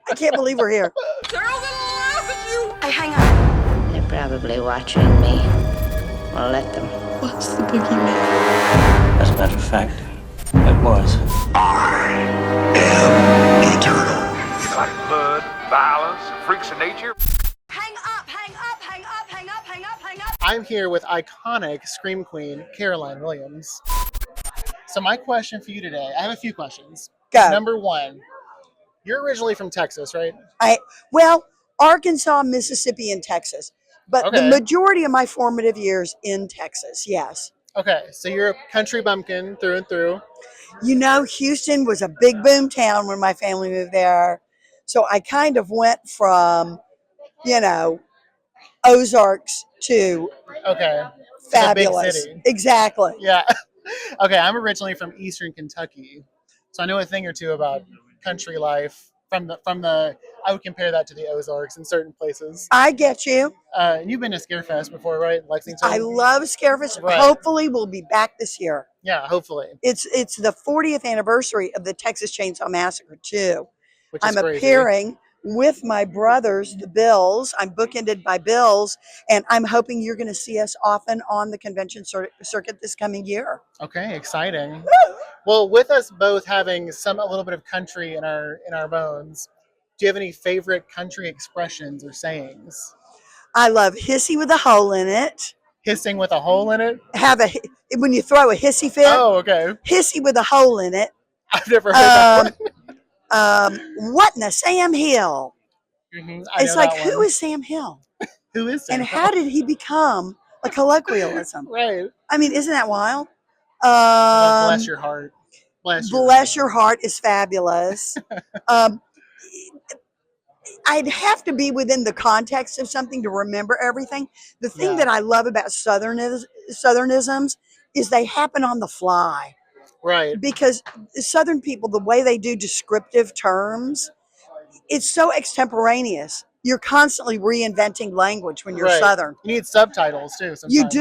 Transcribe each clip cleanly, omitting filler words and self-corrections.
I can't believe we're here. They're all gonna laugh at you. I hang up. They're probably watching me. Well, let them. What's the boogeyman? As a matter of fact, it was. I am eternal. Like blood, violence, freaks of nature. Hang up, hang up, hang up, hang up, hang up, hang up. I'm here with iconic Scream Queen, Caroline Williams. So my question for you today, I have a few questions. Go. Number one, you're originally from Texas, right? Well, Arkansas, Mississippi, and Texas. But Okay. the majority of my formative years in Texas, yes. Okay, so you're a country bumpkin through and through. You know, Houston was a big boom town when my family moved there. So I kind of went from, Ozarks to Okay. fabulous. Big city. Exactly. Yeah. Okay, I'm originally from Eastern Kentucky. So I know a thing or two about country life from the I would compare that to the Ozarks in certain places. I get you. And you've been to Scarefest before, right? Lexington. I love Scarefest. Right. Hopefully we'll be back this year. Yeah, hopefully. It's the 40th anniversary of the Texas Chainsaw Massacre too. Which is I'm crazy. appearing with my brothers, the Bills. I'm bookended by Bills, and I'm hoping you're going to see us often on the convention circuit this coming year. Okay, exciting. Well, with us both having a little bit of country in our bones, do you have any favorite country expressions or sayings? I love hissy with a hole in it. Hissing with a hole in it? When you throw a hissy fit. Oh, okay. Hissy with a hole in it. I've never heard that one. What in a Sam Hill? Mm-hmm, It's like, who is Sam Hill? Who is Sam And Hill? how did he become a colloquialism? Right. I mean, isn't that wild? Bless your heart. Bless your heart is fabulous. I'd have to be within the context of something to remember everything. The thing that I love about Southernisms is they happen on the fly. Right. Because Southern people, the way they do descriptive terms, it's so extemporaneous. You're constantly reinventing language when you're Right. Southern. You need subtitles too sometimes.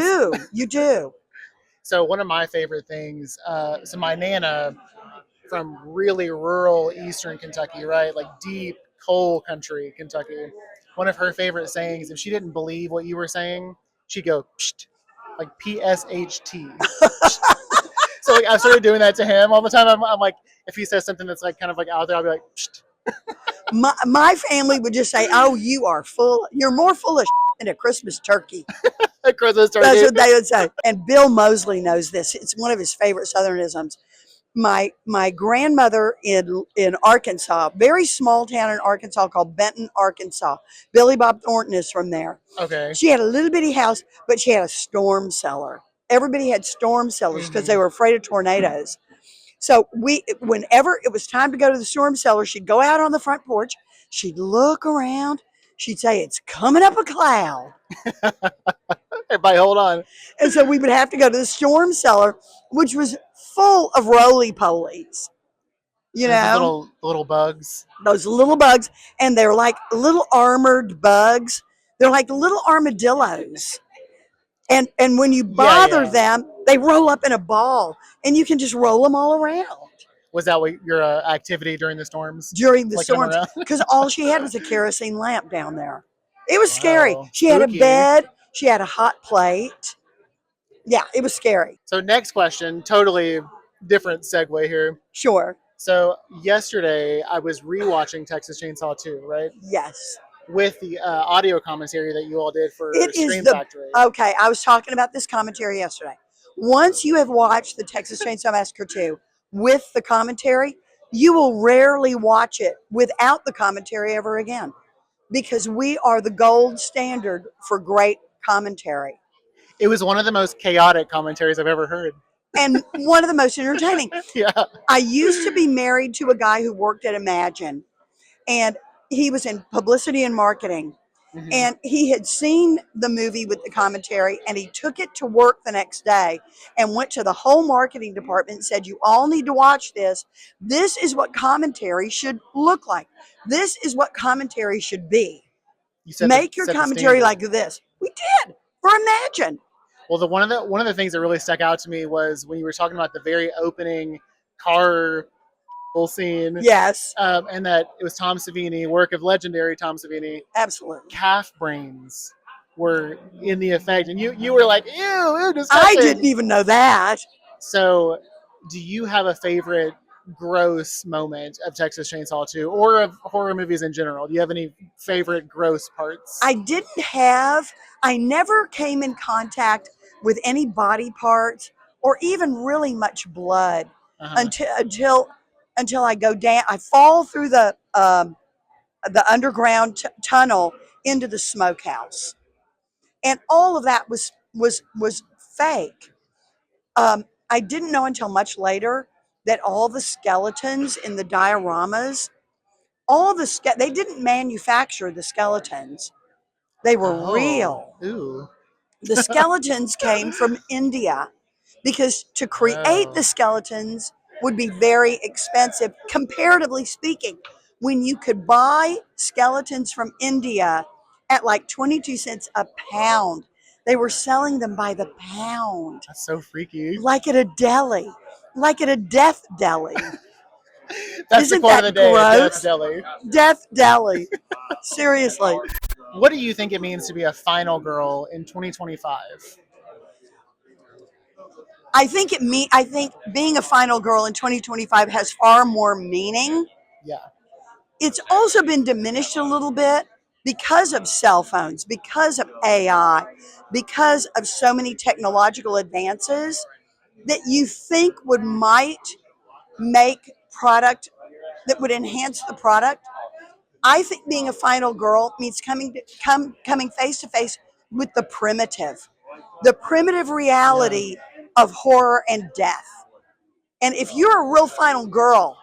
You do. So one of my favorite things, so my Nana from really rural Eastern Kentucky, right? Like deep coal country Kentucky. One of her favorite sayings, if she didn't believe what you were saying, she'd go, psht, like P-S-H-T. So like I started doing that to him all the time. I'm like, if he says something that's like kind of like out there, I'll be like, psht. My family would just say, "Oh, you're more full of shit than a Christmas turkey." Christmas turkey. That's what they would say. And Bill Mosley knows this. It's one of his favorite Southernisms. My grandmother in Arkansas, very small town in Arkansas called Benton, Arkansas. Billy Bob Thornton is from there. Okay. She had a little bitty house, but she had a storm cellar. Everybody had storm cellars because they were afraid of tornadoes. So whenever it was time to go to the storm cellar, she'd go out on the front porch. She'd look around. She'd say, "It's coming up a cloud." Everybody hold on. And so we would have to go to the storm cellar, which was full of roly-polies. Little bugs. Those little bugs. And they're like little armored bugs. They're like little armadillos. And when you bother them, they roll up in a ball. And you can just roll them all around. Was that what your activity during the storms? During the Flicking them storms. around? Because all she had was a kerosene lamp down there. It was scary. She had a spooky. bed. She had a hot plate. Yeah, it was scary. So next question, totally different segue here. Sure. So yesterday I was rewatching Texas Chainsaw 2, right? Yes. With the audio commentary that you all did for It is Scream Factory. Okay, I was talking about this commentary yesterday. Once you have watched the Texas Chainsaw Massacre 2 with the commentary, you will rarely watch it without the commentary ever again. Because we are the gold standard for great commentary. It was one of the most chaotic commentaries I've ever heard. And one of the most entertaining. Yeah. I used to be married to a guy who worked at Imagine, and he was in publicity and marketing. Mm-hmm. And he had seen the movie with the commentary, and he took it to work the next day and went to the whole marketing department and said, "You all need to watch this. This is what commentary should look like. This is what commentary should be. Make your commentary like this." We did for Imagine. Well, one of the things that really stuck out to me was when you were talking about the very opening car scene. Yes, And that it was Tom Savini, work of legendary Tom Savini. absolutely. Calf brains were in the effect, and you were like, ew, disgusting. I didn't even know that. So, do you have a favorite gross moment of Texas Chainsaw 2 or of horror movies in general? Do you have any favorite gross parts? I never came in contact with any body parts or even really much blood until I go down. I fall through the underground tunnel into the smokehouse, and all of that was fake. I didn't know until much later that all the skeletons in the dioramas, they didn't manufacture the skeletons. They were real. Ooh. The skeletons came from India because to create the skeletons would be very expensive, comparatively speaking. When you could buy skeletons from India at like 22 cents a pound, they were selling them by the pound. That's so freaky. Like at a deli, like at a death deli. That's Isn't the quote that of the day, gross? Death Deli. Death deli. Seriously. What do you think it means to be a final girl in 2025? I think being a final girl in 2025 has far more meaning. Yeah. It's also been diminished a little bit because of cell phones, because of AI, because of so many technological advances that you think might make product that would enhance the product. I think being a final girl means coming face to face with the primitive reality of horror and death. And if you're a real final girl,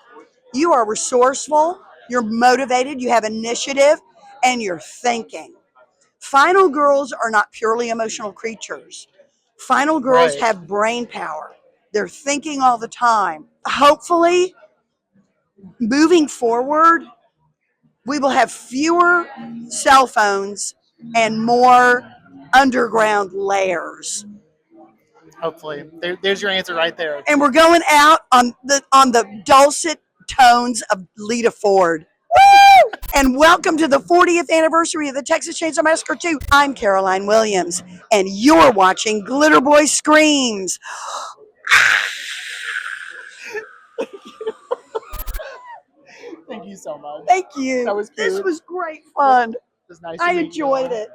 you are resourceful, you're motivated, you have initiative, and you're thinking. Final girls are not purely emotional creatures. Final girls have brain power. They're thinking all the time. Hopefully, moving forward, we will have fewer cell phones and more underground layers. Hopefully. There's your answer right there. And we're going out on the dulcet tones of Lita Ford. Woo! And welcome to the 40th anniversary of the Texas Chainsaw Massacre 2. I'm Caroline Williams, and you're watching Glitter Boy Screams. Thank you so much. Thank you. That was cute. This was great fun. It was nice I to meet you. enjoyed it.